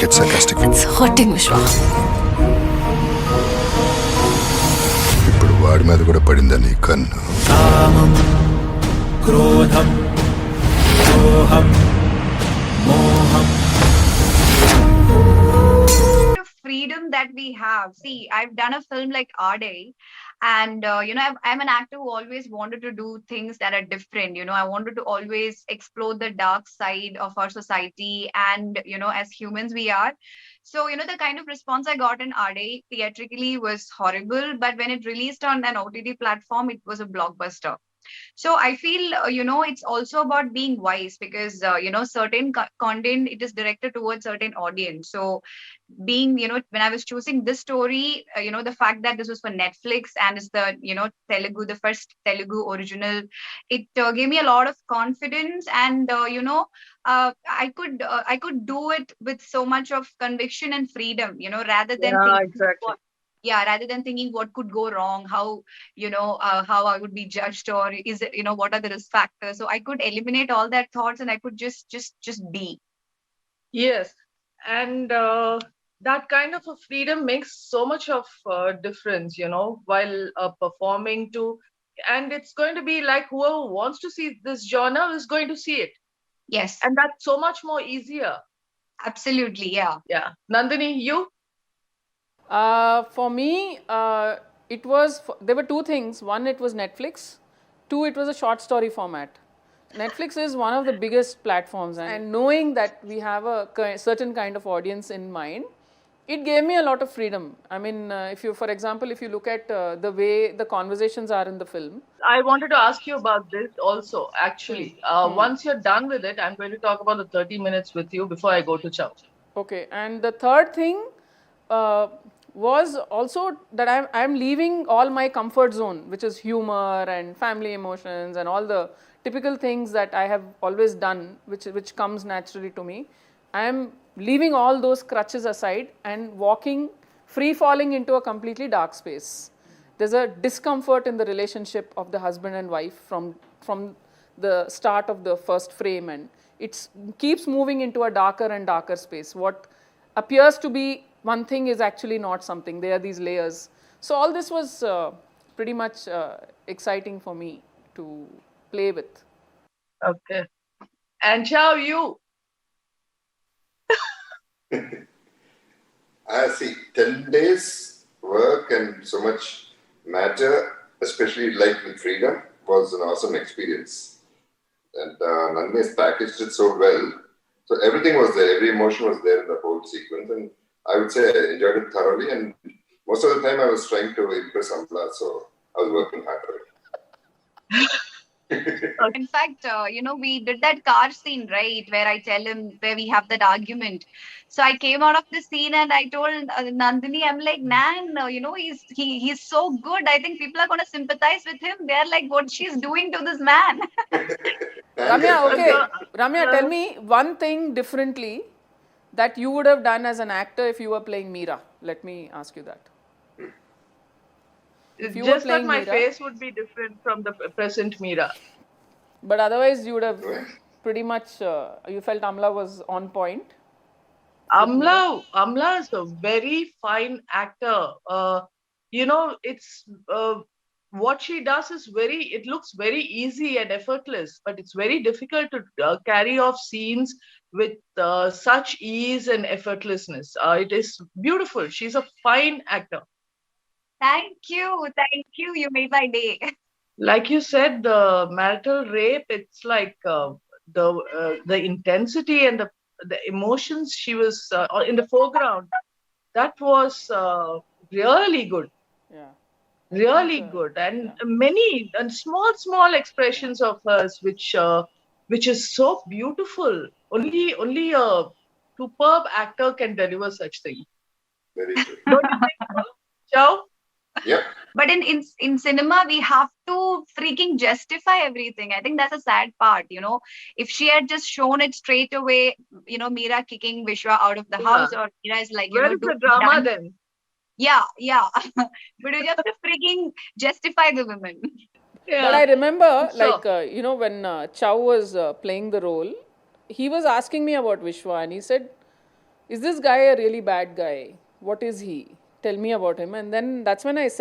get sarcastic. It's hurting, Vishwa. ఇప్పుడు వాడి మీద కూడా పడిందా నీ కన్ను? కామం క్రోధం మోహం మోహం freedom that we have. See, I've done a film like Our Day, and I'm an actor who always wanted to do things that are different. I wanted to always explore the dark side of our society, and as humans we are. So the kind of response I got in Our Day theatrically was horrible, but when it released on an OTT platform, it was a blockbuster. So I feel it's also about being wise, because certain content, it is directed towards certain audience. So being when I was choosing this story, the fact that this was for Netflix and it's the the first Telugu original, it gave me a lot of confidence, and I could do it with so much of conviction and freedom, rather than Exactly. rather than thinking what could go wrong, how I would be judged, or is it, what are the risk factors. So I could eliminate all that thoughts, and I could just be. Yes, and that kind of a freedom makes so much of difference, while performing too. And it's going to be like whoever wants to see this genre is going to see it, Yes, and that's so much more easier. absolutely. Yeah, Nandini, you? For me, there were two things. One, it was Netflix. Two, it was a short story format. Netflix is one of the biggest platforms, and knowing that we have a certain kind of audience in mind, it gave me a lot of freedom. I mean, for example, if you look at the way the conversations are in the film. I wanted to ask you about this also, actually. Once you're done with it, I'm going to talk about the 30 minutes with you before I go to Chow. Okay, and the third thing was also that I'm leaving all my comfort zone, which is humor and family emotions and all the typical things that I have always done, which comes naturally to me. I am leaving all those crutches aside and walking, free falling into a completely dark space. There's a discomfort in the relationship of the husband and wife from the start of the first frame, and it keeps moving into a darker and darker space. What appears to be one thing is actually not something. There are these layers. So all this was pretty much exciting for me to play with. Okay. And Chow, you? I see. 10 days work and so much matter, especially like with freedom, was an awesome experience. And Nandini has packaged it so well. So everything was there, every emotion was there in the whole sequence. And I would say I enjoyed it thoroughly. And most of the time I was trying to impress Amala, so I was working hard for it. In fact, we did that car scene, right, where I tell him, where we have that argument. So I came out of the scene and I told Nandini, I'm like, Nan, he's so good. I think people are going to sympathize with him. They're like, what she's doing to this man. Ramya, okay. Ramya, tell me one thing differently that you would have done as an actor if you were playing Meera. Let me ask you that. If you just that my Meera, face would be different from the present Meera. But otherwise, you would have pretty much, you felt Amala was on point. Amala is a very fine actor. It's what she does is it looks very easy and effortless, but it's very difficult to carry off scenes with such ease and effortlessness. It is beautiful. She's a fine actor. Thank you. You made my day. Like you said, the marital rape, it's like the intensity and the emotions she was in the foreground. That was really good. Yeah. Really good. And many and small expressions of hers, which is so beautiful. Only a superb actor can deliver such things. Very good. Don't you think so, Chow? Yep. But in cinema, we have to freaking justify everything. I think that's a sad part, If she had just shown it straight away, Meera kicking Vishwa out of the house, or Meera is like, where is the drama then? Yeah. But you have to freaking justify the women. Yeah. But I remember, when Chow was playing the role, he was asking me about Vishwa, and he said, is this guy a really bad guy? What is he? Tell me about him. And then that's when I said,